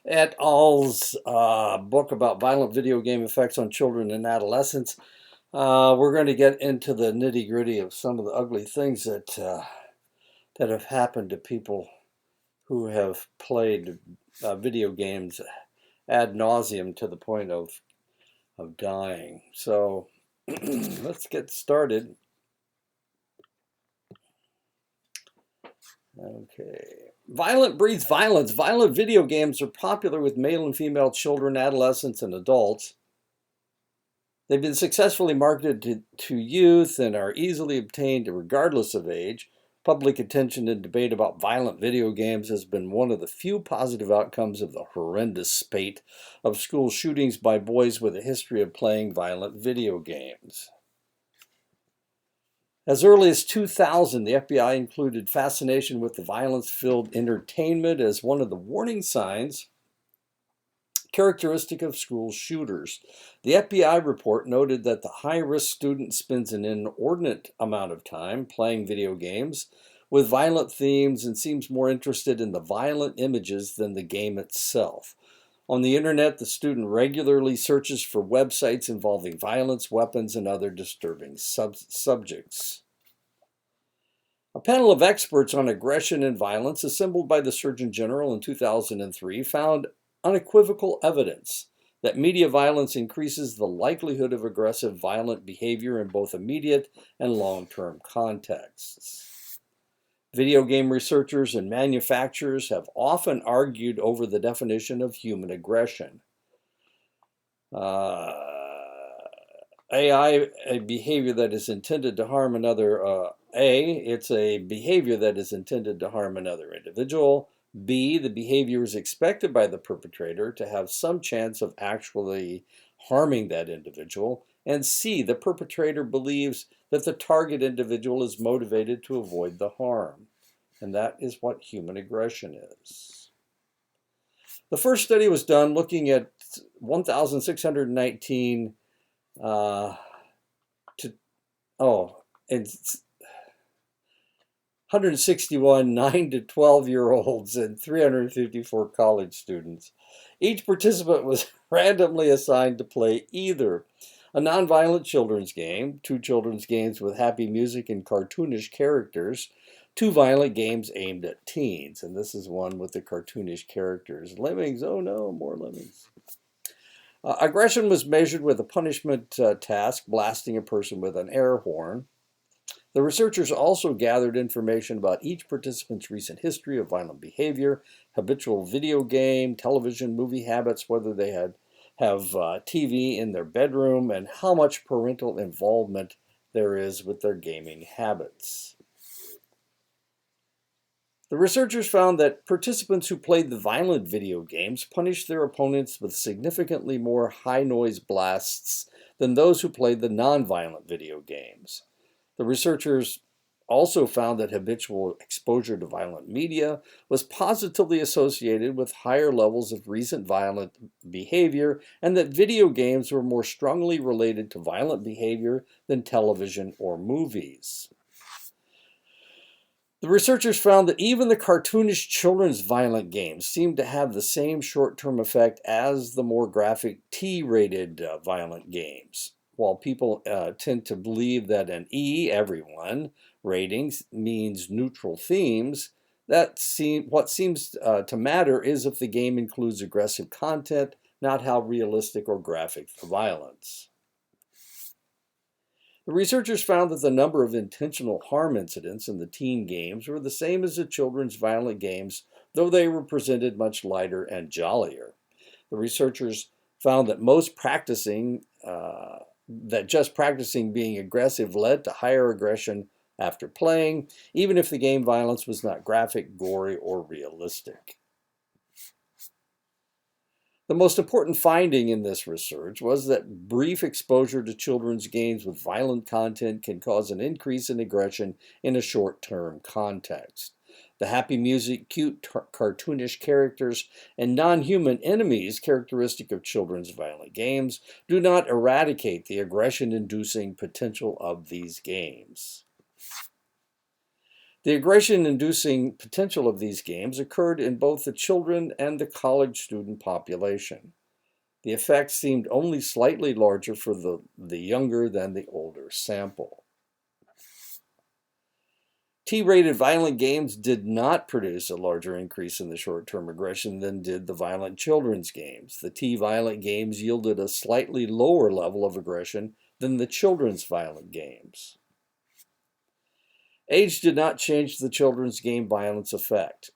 et al.'s book about violent video game effects on children and adolescents. We're going to get into the nitty-gritty of some of the ugly things that have happened to people who have played video games ad nauseum to the point of dying. So let's get started. Okay. Violent breeds violence. Violent video games are popular with male and female children, adolescents, and adults. They've been successfully marketed to youth and are easily obtained regardless of age. Public attention and debate about violent video games has been one of the few positive outcomes of the horrendous spate of school shootings by boys with a history of playing violent video games. As early as 2000, the FBI included fascination with the violence-filled entertainment as one of the warning signs characteristic of school shooters. The FBI report noted that the high-risk student spends an inordinate amount of time playing video games with violent themes and seems more interested in the violent images than the game itself. On the internet, the student regularly searches for websites involving violence, weapons, and other disturbing subjects. A panel of experts on aggression and violence assembled by the Surgeon General in 2003 found unequivocal evidence that media violence increases the likelihood of aggressive violent behavior in both immediate and long-term contexts. Video game researchers and manufacturers have often argued over the definition of human aggression. A behavior that is intended to harm another. It's a behavior that is intended to harm another individual. B, the behavior is expected by the perpetrator to have some chance of actually harming that individual. And C, the perpetrator believes that the target individual is motivated to avoid the harm. And that is what human aggression is. The first study was done looking at 1,619 161 9 to 12-year-olds and 354 college students. Each participant was randomly assigned to play either a nonviolent children's game, 2 children's games with happy music and cartoonish characters, 2 violent games aimed at teens, and this is one with the cartoonish characters. Lemmings, oh no, more lemmings. Aggression was measured with a punishment task, blasting a person with an air horn. The researchers also gathered information about each participant's recent history of violent behavior, habitual video game, television, movie habits, whether they have TV in their bedroom, and how much parental involvement there is with their gaming habits. The researchers found that participants who played the violent video games punished their opponents with significantly more high-noise blasts than those who played the non-violent video games. The researchers also found that habitual exposure to violent media was positively associated with higher levels of recent violent behavior, and that video games were more strongly related to violent behavior than television or movies. The researchers found that even the cartoonish children's violent games seemed to have the same short-term effect as the more graphic T-rated violent games. While people tend to believe that an E, everyone, ratings means neutral themes, what seems to matter is if the game includes aggressive content, not how realistic or graphic the violence. The researchers found that the number of intentional harm incidents in the teen games were the same as the children's violent games, though they were presented much lighter and jollier. The researchers found that just practicing being aggressive led to higher aggression after playing, even if the game violence was not graphic, gory, or realistic. The most important finding in this research was that brief exposure to children's games with violent content can cause an increase in aggression in a short-term context. The happy music, cute cartoonish characters, and non-human enemies characteristic of children's violent games do not eradicate the aggression-inducing potential of these games. The aggression-inducing potential of these games occurred in both the children and the college student population. The effect seemed only slightly larger for the younger than the older sample. T-rated violent games did not produce a larger increase in the short-term aggression than did the violent children's games. The T-violent games yielded a slightly lower level of aggression than the children's violent games. Age did not change the children's game violence effect.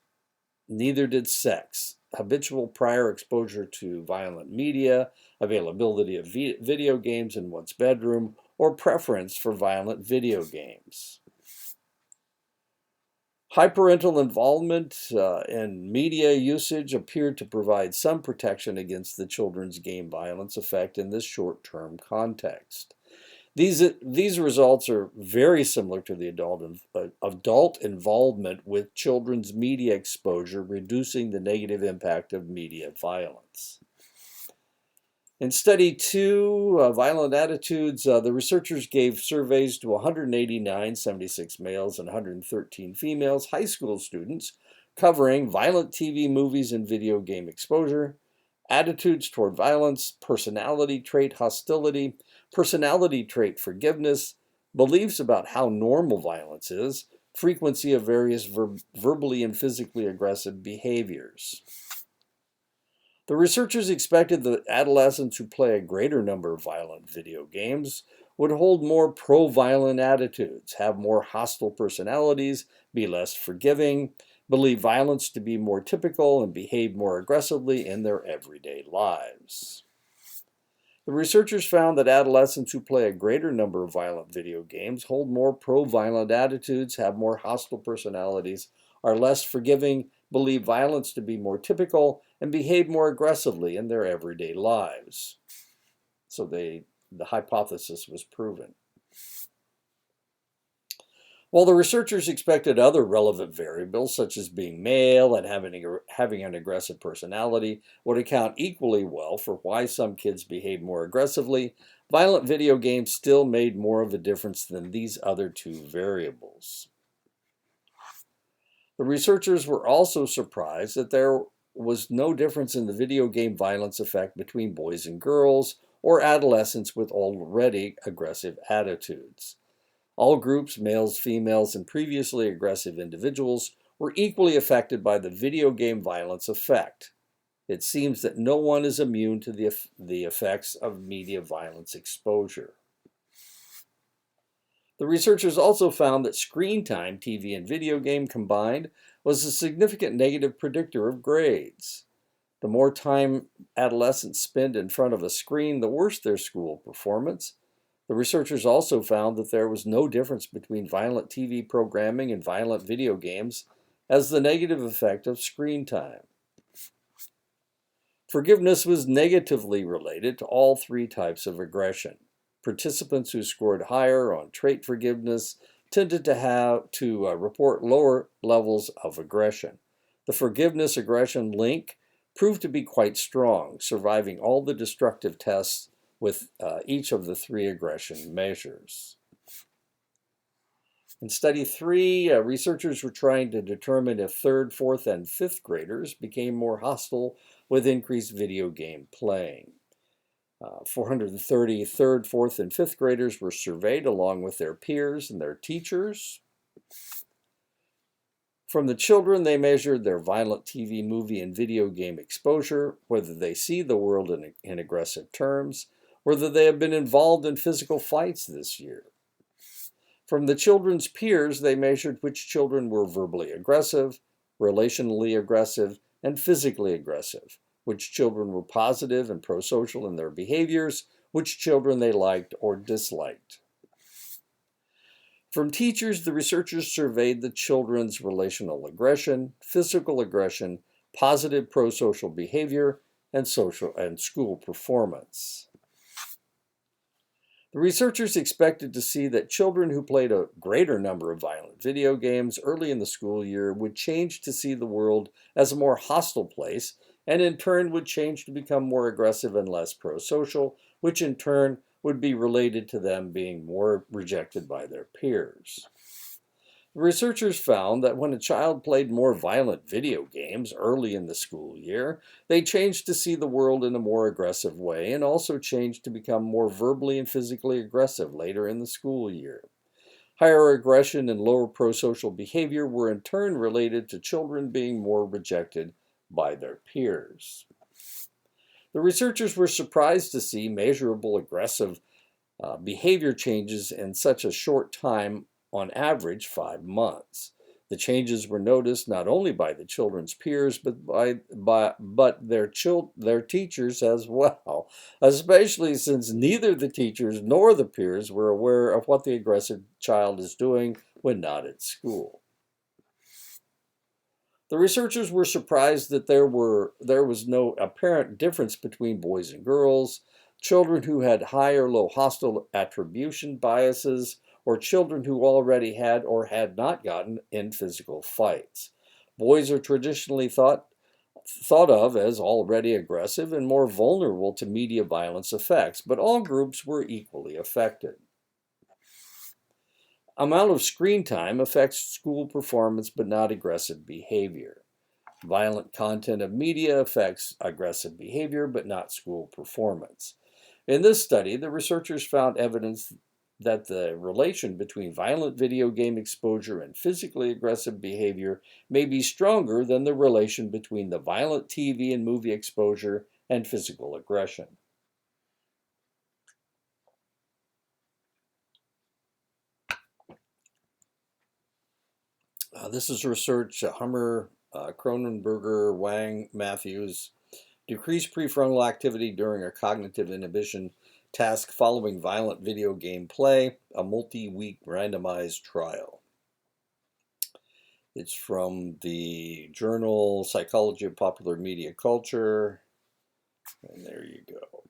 Neither did sex. Habitual prior exposure to violent media, availability of video games in one's bedroom, or preference for violent video games. High parental involvement and media usage appeared to provide some protection against the children's game violence effect in this short-term context. These results are very similar to the adult involvement with children's media exposure, reducing the negative impact of media violence. In study 2, violent attitudes, the researchers gave surveys to 189, 76 males and 113 females, high school students, covering violent TV, movies, and video game exposure, attitudes toward violence, personality trait hostility, personality trait forgiveness, beliefs about how normal violence is, frequency of various verbally and physically aggressive behaviors. The researchers expected that adolescents who play a greater number of violent video games would hold more pro-violent attitudes, have more hostile personalities, be less forgiving, believe violence to be more typical, and behave more aggressively in their everyday lives. The researchers found that adolescents who play a greater number of violent video games hold more pro-violent attitudes, have more hostile personalities, are less forgiving, believe violence to be more typical, and behave more aggressively in their everyday lives. So the hypothesis was proven. While the researchers expected other relevant variables, such as being male and having an aggressive personality, would account equally well for why some kids behave more aggressively, violent video games still made more of a difference than these other two variables. The researchers were also surprised that there was no difference in the video game violence effect between boys and girls or adolescents with already aggressive attitudes. All groups, males, females, and previously aggressive individuals, were equally affected by the video game violence effect. It seems that no one is immune to the effects of media violence exposure. The researchers also found that screen time, TV and video game combined, was a significant negative predictor of grades. The more time adolescents spend in front of a screen, the worse their school performance. The researchers also found that there was no difference between violent TV programming and violent video games as the negative effect of screen time. Forgiveness was negatively related to all three types of aggression. Participants who scored higher on trait forgiveness tended to report lower levels of aggression. The forgiveness-aggression link proved to be quite strong, surviving all the destructive tests with each of the three aggression measures. In study 3, researchers were trying to determine if 3rd, 4th, and 5th graders became more hostile with increased video game playing. 430 3rd, 4th, and 5th graders were surveyed along with their peers and their teachers. From the children, they measured their violent TV, movie, and video game exposure, whether they see the world in aggressive terms, whether they have been involved in physical fights this year. From the children's peers, they measured which children were verbally aggressive, relationally aggressive, and physically aggressive, which children were positive and pro-social in their behaviors, which children they liked or disliked. From teachers, the researchers surveyed the children's relational aggression, physical aggression, positive pro-social behavior, and social and school performance. The researchers expected to see that children who played a greater number of violent video games early in the school year would change to see the world as a more hostile place, and in turn would change to become more aggressive and less pro-social, which in turn would be related to them being more rejected by their peers. The researchers found that when a child played more violent video games early in the school year, they changed to see the world in a more aggressive way and also changed to become more verbally and physically aggressive later in the school year. Higher aggression and lower prosocial behavior were in turn related to children being more rejected by their peers. The researchers were surprised to see measurable aggressive behavior changes in such a short time, on average 5 months. The changes were noticed not only by the children's peers, but their teachers as well, especially since neither the teachers nor the peers were aware of what the aggressive child is doing when not at school. The researchers were surprised that there was no apparent difference between boys and girls, children who had high or low hostile attribution biases, or children who already had or had not gotten in physical fights. Boys are traditionally thought of as already aggressive and more vulnerable to media violence effects, but all groups were equally affected. Amount of screen time affects school performance but not aggressive behavior. Violent content of media affects aggressive behavior but not school performance. In this study, the researchers found evidence that the relation between violent video game exposure and physically aggressive behavior may be stronger than the relation between the violent TV and movie exposure and physical aggression. This is research, Hummer, Cronenberger, Wang, Matthews. Decreased prefrontal activity during a cognitive inhibition task following violent video game play, a multi-week randomized trial. It's from the journal Psychology of Popular Media Culture. And there you go.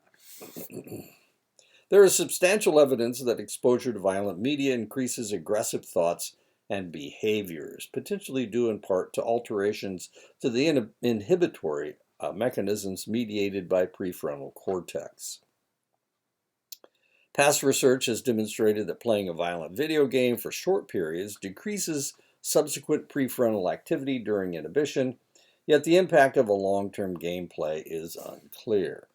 There is substantial evidence that exposure to violent media increases aggressive thoughts and behaviors, potentially due in part to alterations to the inhibitory mechanisms mediated by prefrontal cortex. Past research has demonstrated that playing a violent video game for short periods decreases subsequent prefrontal activity during inhibition, yet the impact of a long-term gameplay is unclear.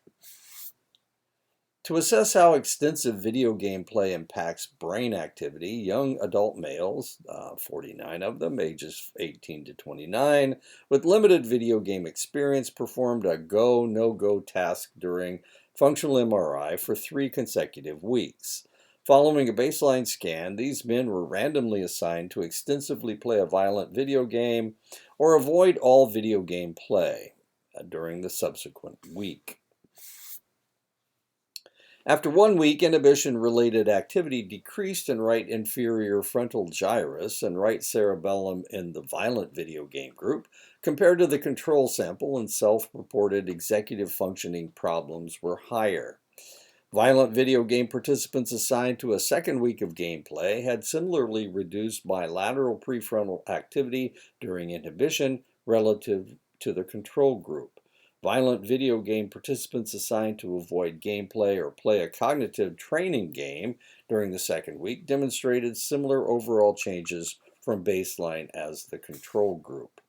To assess how extensive video game play impacts brain activity, young adult males, 49 of them, ages 18 to 29, with limited video game experience, performed a go, no-go task during functional MRI for 3 consecutive weeks. Following a baseline scan, these men were randomly assigned to extensively play a violent video game or avoid all video game play during the subsequent week. After 1 week, inhibition-related activity decreased in right inferior frontal gyrus and right cerebellum in the violent video game group compared to the control sample, and self-reported executive functioning problems were higher. Violent video game participants assigned to a second week of gameplay had similarly reduced bilateral prefrontal activity during inhibition relative to the control group. Violent video game participants assigned to avoid gameplay or play a cognitive training game during the second week demonstrated similar overall changes from baseline as the control group.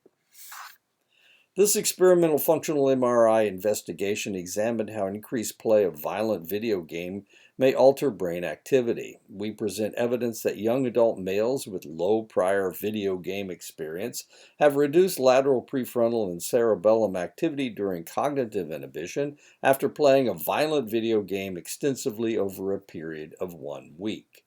This experimental functional MRI investigation examined how increased play of violent video game may alter brain activity. We present evidence that young adult males with low prior video game experience have reduced lateral prefrontal and cerebellum activity during cognitive inhibition after playing a violent video game extensively over a period of 1 week.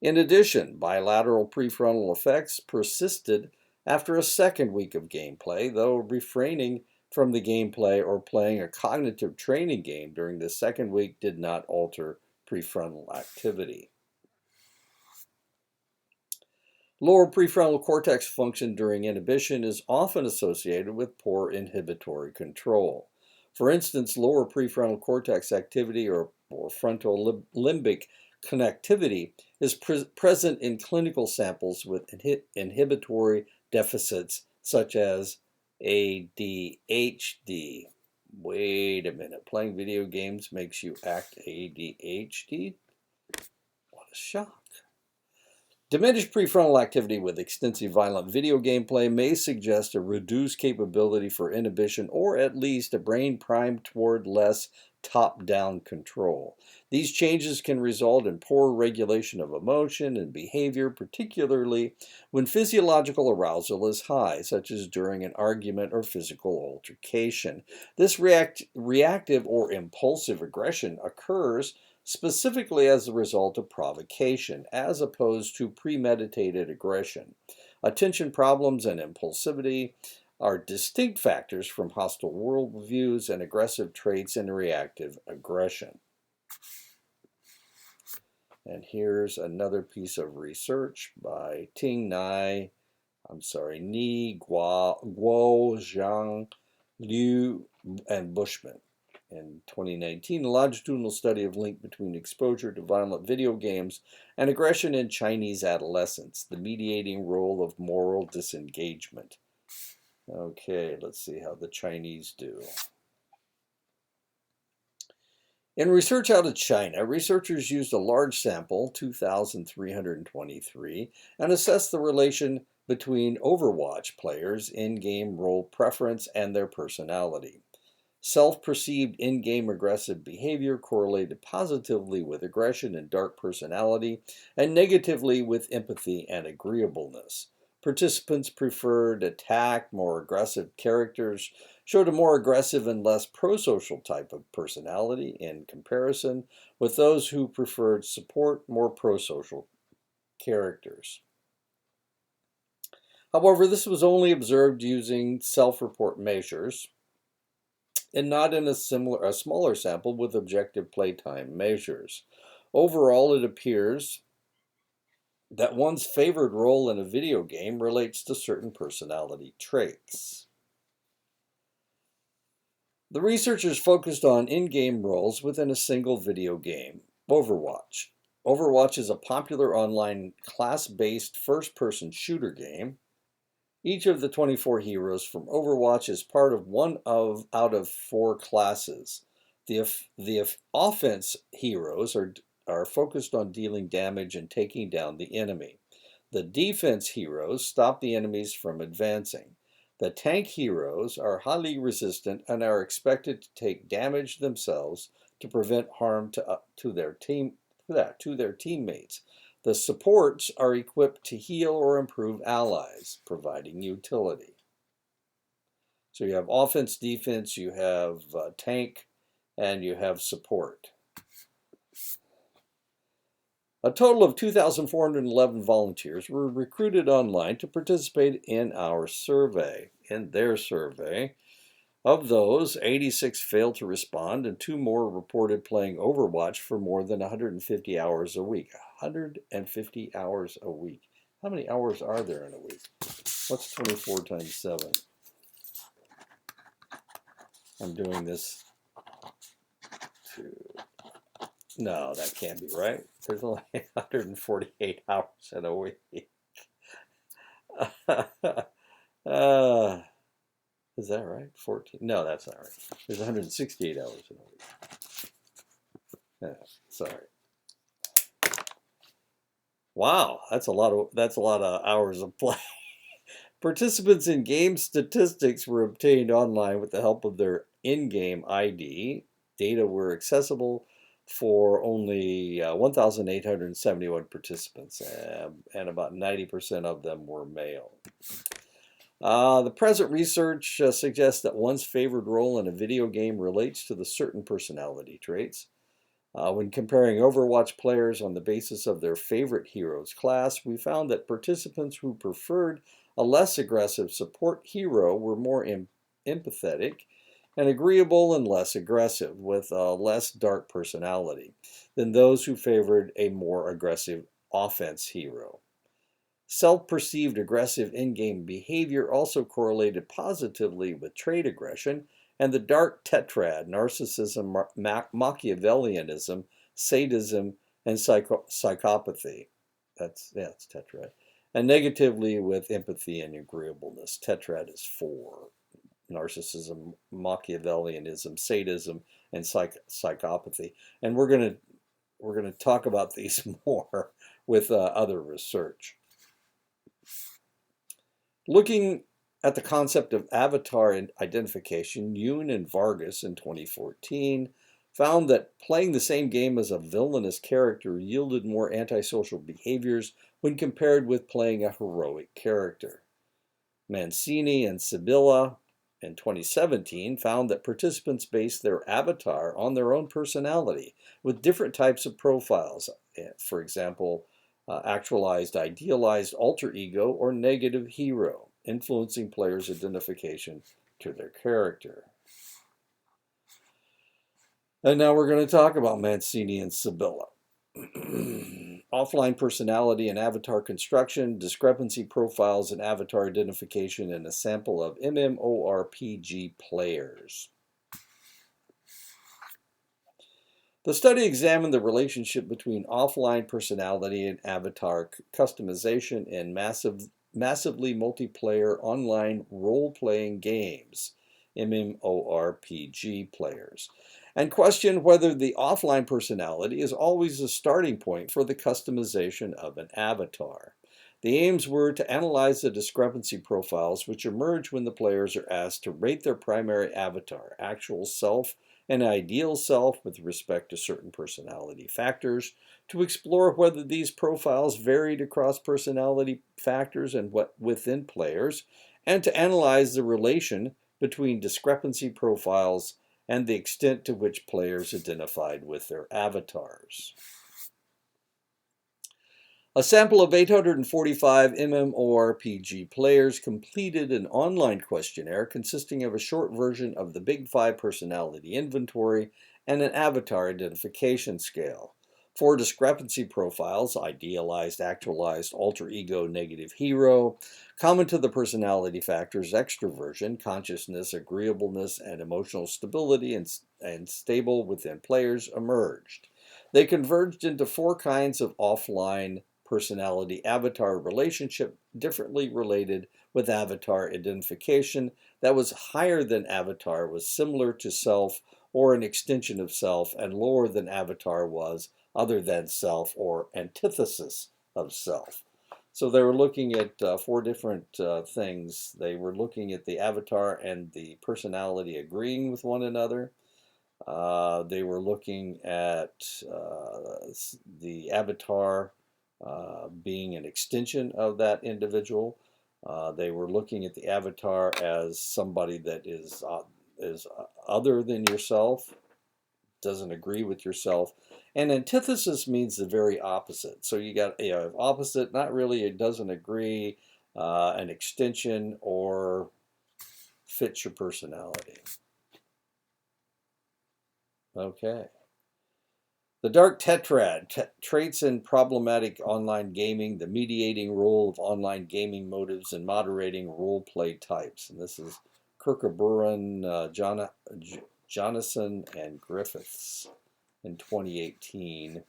In addition, bilateral prefrontal effects persisted after a second week of gameplay, though refraining from the gameplay or playing a cognitive training game during the second week did not alter prefrontal activity. Lower prefrontal cortex function during inhibition is often associated with poor inhibitory control. For instance, lower prefrontal cortex activity or frontal limbic connectivity is present in clinical samples with inhibitory deficits such as ADHD. Wait a minute, playing video games makes you act ADHD? What a shock. Diminished prefrontal activity with extensive violent video gameplay may suggest a reduced capability for inhibition or at least a brain primed toward less top-down control. These changes can result in poor regulation of emotion and behavior, particularly when physiological arousal is high, such as during an argument or physical altercation. This reactive or impulsive aggression occurs specifically as a result of provocation, as opposed to premeditated aggression. Attention problems and impulsivity are distinct factors from hostile worldviews and aggressive traits in reactive aggression. And here's another piece of research by Ni Guo, Zhang, Liu, and Bushman. In 2019, a longitudinal study of link between exposure to violent video games and aggression in Chinese adolescents, the mediating role of moral disengagement. Okay, let's see how the Chinese do. In research out of China, researchers used a large sample, 2,323, and assessed the relation between Overwatch players' in-game role preference and their personality. Self-perceived in-game aggressive behavior correlated positively with aggression and dark personality, and negatively with empathy and agreeableness. Participants preferred attack, more aggressive characters showed a more aggressive and less prosocial type of personality in comparison with those who preferred support, more prosocial characters. However, this was only observed using self-report measures, and not in a smaller sample with objective playtime measures. Overall, it appears that one's favored role in a video game relates to certain personality traits. The researchers focused on in-game roles within a single video game, Overwatch. Overwatch is a popular online class-based first-person shooter game. Each of the 24 heroes from Overwatch is part of out of 4 classes. The offense heroes are focused on dealing damage and taking down the enemy. The defense heroes stop the enemies from advancing. The tank heroes are highly resistant and are expected to take damage themselves to prevent harm to their teammates. The supports are equipped to heal or improve allies, providing utility. So you have offense, defense, you have tank, and you have support. A total of 2,411 volunteers were recruited online to participate in their survey. Of those, 86 failed to respond, and 2 more reported playing Overwatch for more than 150 hours a week. 150 hours a week. How many hours are there in a week? What's 24 times 7? I'm doing this No, that can't be right. There's only 148 hours in a week. Is that right? 14? No, that's not right. There's 168 hours in a week. Sorry. Wow, that's a lot of hours of play. Participants in game statistics were obtained online with the help of their in-game ID. Data were accessible for only 1,871 participants, and about 90% of them were male. The present research suggests that one's favored role in a video game relates to the certain personality traits. When comparing Overwatch players on the basis of their favorite hero's class, we found that participants who preferred a less aggressive support hero were more empathetic and agreeable and less aggressive, with a less dark personality than those who favored a more aggressive offense hero. Self-perceived aggressive in-game behavior also correlated positively with trait aggression and the dark tetrad, narcissism, Machiavellianism, sadism, and psychopathy. That's tetrad. And negatively with empathy and agreeableness. Tetrad is 4. Narcissism, Machiavellianism, sadism, and psychopathy. And we're going to talk about these more with other research. Looking at the concept of avatar identification, Yoon and Vargas in 2014 found that playing the same game as a villainous character yielded more antisocial behaviors when compared with playing a heroic character. Mancini and Sibilla in 2017 found that participants based their avatar on their own personality with different types of profiles, for example, actualized, idealized, alter ego, or negative hero, influencing players' identification to their character. And now we're going to talk about Mancini and Sibilla. Offline personality and avatar construction, discrepancy profiles and avatar identification in a sample of MMORPG players. The study examined the relationship between offline personality and avatar customization in massively multiplayer online role-playing games, MMORPG players, and questioned whether the offline personality is always a starting point for the customization of an avatar. The aims were to analyze the discrepancy profiles which emerge when the players are asked to rate their primary avatar, actual self, and ideal self with respect to certain personality factors, to explore whether these profiles varied across personality factors and within players, and to analyze the relation between discrepancy profiles and the extent to which players identified with their avatars. A sample of 845 MMORPG players completed an online questionnaire consisting of a short version of the Big Five personality inventory and an avatar identification scale. 4 discrepancy profiles, idealized, actualized, alter ego, negative hero, common to the personality factors extroversion, consciousness, agreeableness, and emotional stability and stable within players emerged. They converged into 4 kinds of offline personality avatar relationship, differently related with avatar identification that was higher than avatar was similar to self or an extension of self, and lower than avatar was other than self or antithesis of self. So they were looking at 4 different things. They were looking at the avatar and the personality agreeing with one another. They were looking at the avatar being an extension of that individual. They were looking at the avatar as somebody that is other than yourself, doesn't agree with yourself. And antithesis means the very opposite. So you got opposite, not really, it doesn't agree, an extension, or fits your personality. Okay. The Dark Tetrad, traits in problematic online gaming, the mediating role of online gaming motives, and moderating role play types. And this is Kirkaburan, Jonasson, and Griffiths in 2018.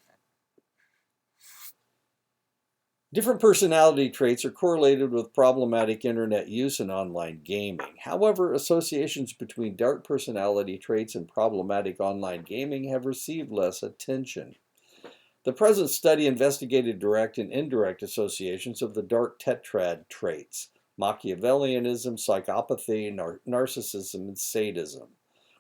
Different personality traits are correlated with problematic internet use and online gaming. However, associations between dark personality traits and problematic online gaming have received less attention. The present study investigated direct and indirect associations of the dark tetrad traits: Machiavellianism, psychopathy, narcissism, and sadism,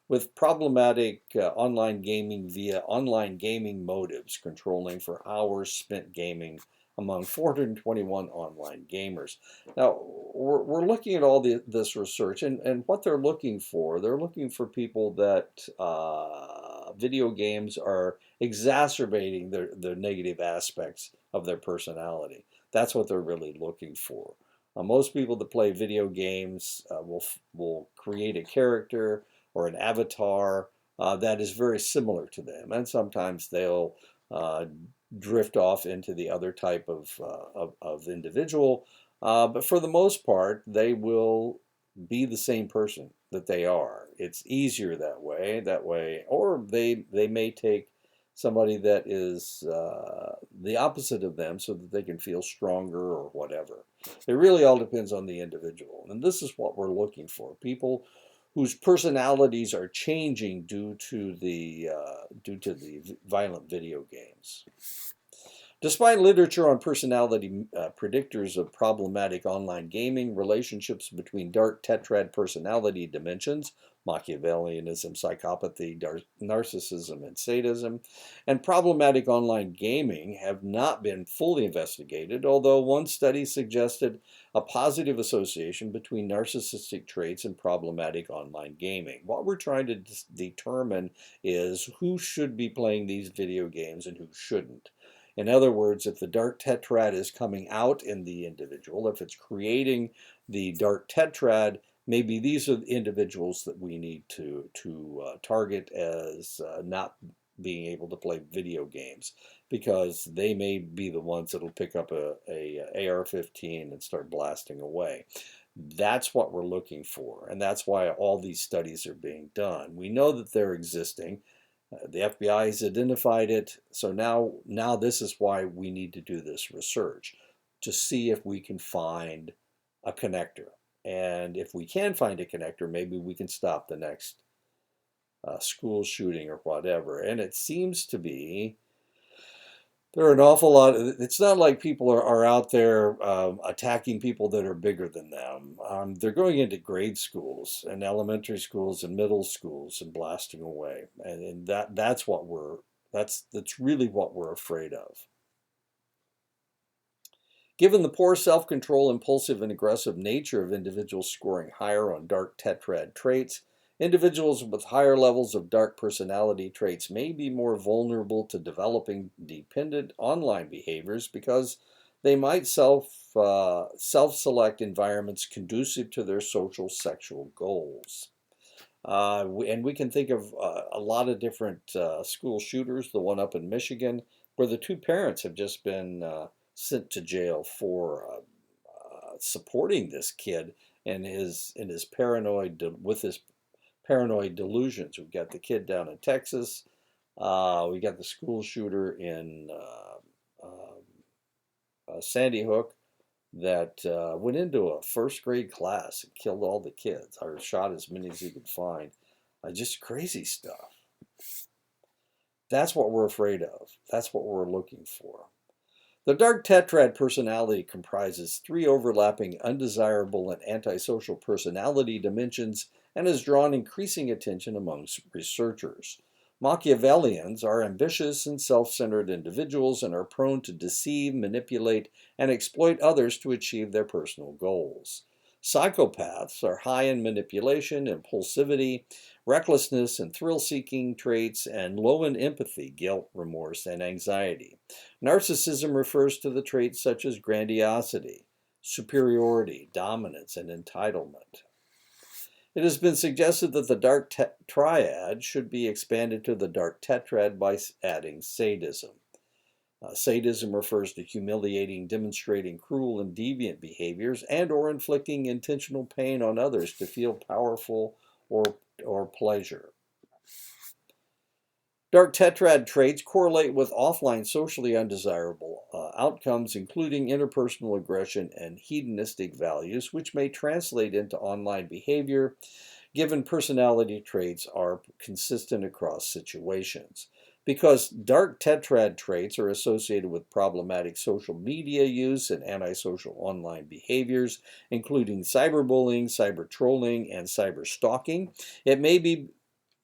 with problematic online gaming via online gaming motives, controlling for hours spent gaming among 421 online gamers. Now, we're looking at all this research, and what they're looking for people that video games are exacerbating the negative aspects of their personality. That's what they're really looking for. Most people that play video games will create a character or an avatar that is very similar to them, and sometimes they'll drift off into the other type of individual, but for the most part, they will be the same person that they are. It's easier that way, or they may take somebody that is the opposite of them so that they can feel stronger or whatever. It really all depends on the individual, and this is what we're looking for: people whose personalities are changing due to the violent video games. Despite literature on personality predictors of problematic online gaming, relationships between dark tetrad personality dimensions, Machiavellianism, psychopathy, narcissism, and sadism, and problematic online gaming have not been fully investigated, although one study suggested a positive association between narcissistic traits and problematic online gaming. What we're trying to determine is who should be playing these video games and who shouldn't. In other words, if the dark tetrad is coming out in the individual, if it's creating the dark tetrad, maybe these are the individuals that we need to target as not being able to play video games, because they may be the ones that'll pick up a AR-15 and start blasting away. That's what we're looking for, and that's why all these studies are being done. We know that they're existing. The FBI has identified it, so now this is why we need to do this research, to see if we can find a connector. And if we can find a connector, maybe we can stop the next school shooting or whatever. And it seems to be there are an awful lot. It's not like people are out there attacking people that are bigger than them. They're going into grade schools and elementary schools and middle schools and blasting away, and that's really what we're afraid of. Given the poor self-control, impulsive, and aggressive nature of individuals scoring higher on dark tetrad traits, individuals with higher levels of dark personality traits may be more vulnerable to developing dependent online behaviors because they might self-select environments conducive to their social sexual goals. And we can think of a lot of different school shooters, the one up in Michigan, where the two parents have just been sent to jail for supporting this kid and his paranoid delusions. We've got the kid down in Texas. We got the school shooter in Sandy Hook that went into a first grade class and killed all the kids, or shot as many as he could find. Just crazy stuff. That's what we're afraid of. That's what we're looking for. The dark tetrad personality comprises 3 overlapping undesirable and antisocial personality dimensions and has drawn increasing attention amongst researchers. Machiavellians are ambitious and self-centered individuals and are prone to deceive, manipulate, and exploit others to achieve their personal goals. Psychopaths are high in manipulation, impulsivity, recklessness, and thrill-seeking traits, and low in empathy, guilt, remorse, and anxiety. Narcissism refers to the traits such as grandiosity, superiority, dominance, and entitlement. It has been suggested that the dark triad should be expanded to the dark tetrad by adding sadism. Sadism refers to humiliating, demonstrating cruel and deviant behaviors and or inflicting intentional pain on others to feel powerful or pleasure. Dark tetrad traits correlate with offline socially undesirable outcomes, including interpersonal aggression and hedonistic values, which may translate into online behavior, given personality traits are consistent across situations. Because dark tetrad traits are associated with problematic social media use and antisocial online behaviors, including cyberbullying, cyber trolling, and cyber stalking, it may be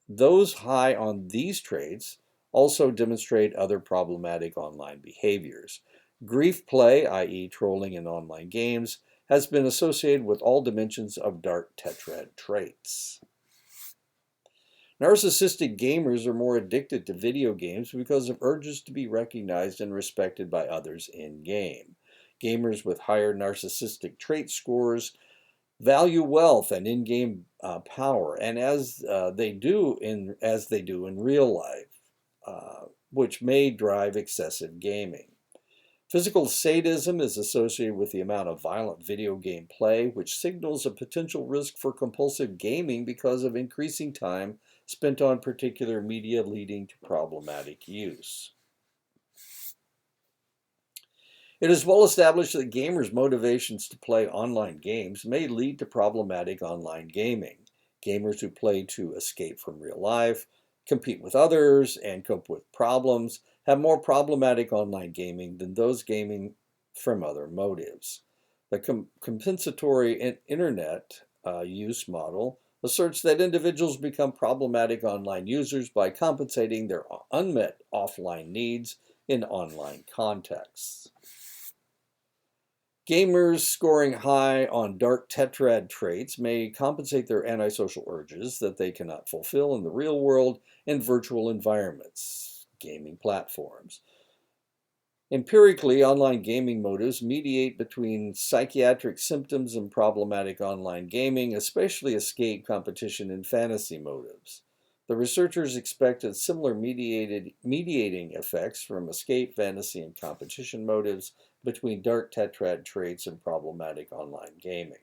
those high on these traits also demonstrate other problematic online behaviors. Grief play, i.e. trolling in online games, has been associated with all dimensions of dark tetrad traits. Narcissistic gamers are more addicted to video games because of urges to be recognized and respected by others in-game. Gamers with higher narcissistic trait scores value wealth and in-game power, and as they do in real life, which may drive excessive gaming. Physical sadism is associated with the amount of violent video game play, which signals a potential risk for compulsive gaming because of increasing time spent on particular media leading to problematic use. It is well established that gamers' motivations to play online games may lead to problematic online gaming. Gamers who play to escape from real life, compete with others, and cope with problems have more problematic online gaming than those gaming from other motives. The compensatory internet use model asserts that individuals become problematic online users by compensating their unmet offline needs in online contexts. Gamers scoring high on dark tetrad traits may compensate their antisocial urges that they cannot fulfill in the real world in virtual environments, gaming platforms. Empirically, online gaming motives mediate between psychiatric symptoms and problematic online gaming, especially escape, competition, and fantasy motives. The researchers expected similar mediating effects from escape, fantasy, and competition motives between dark tetrad traits and problematic online gaming.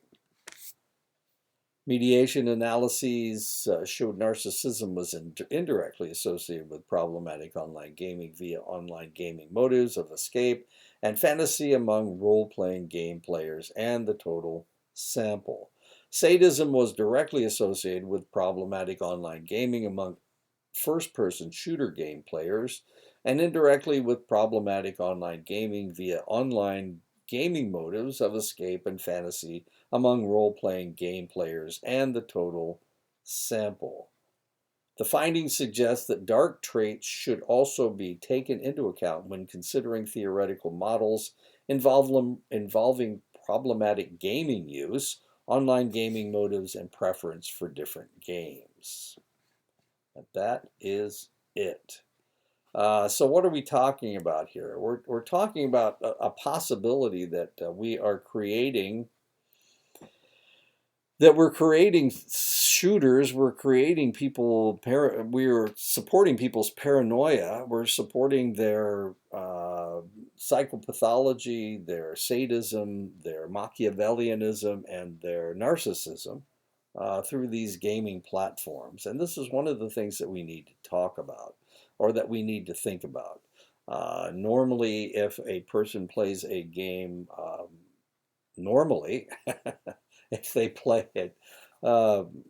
Mediation analyses showed narcissism was indirectly associated with problematic online gaming via online gaming motives of escape and fantasy among role-playing game players and the total sample. Sadism was directly associated with problematic online gaming among first-person shooter game players and indirectly with problematic online gaming via online gaming motives of escape and fantasy among role-playing game players and the total sample. The findings suggest that dark traits should also be taken into account when considering theoretical models involving problematic gaming use, online gaming motives, and preference for different games. And that is it. So what are we talking about here? We're talking about a possibility that we're creating shooters, we're creating people, we're supporting people's paranoia, we're supporting their psychopathology, their sadism, their Machiavellianism, and their narcissism through these gaming platforms. And this is one of the things that we need to talk about, or that we need to think about. Normally, if a person plays a game, normally, if they play it, um,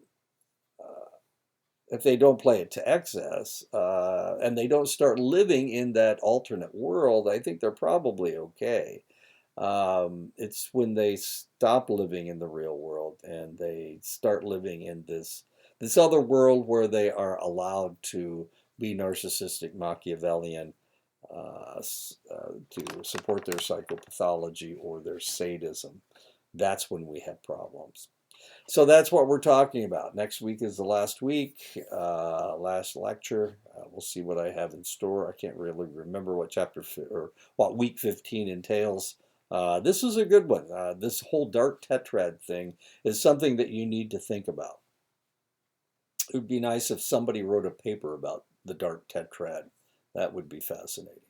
if they don't play it to excess, and they don't start living in that alternate world, I think they're probably okay. It's when they stop living in the real world and they start living in this other world where they are allowed to be narcissistic, Machiavellian, to support their psychopathology or their sadism. That's when we have problems. So that's what we're talking about. Next week is the last week, last lecture. We'll see what I have in store. I can't really remember what or what week 15 entails. This is a good one. This whole dark tetrad thing is something that you need to think about. It would be nice if somebody wrote a paper about the dark tetrad. That would be fascinating.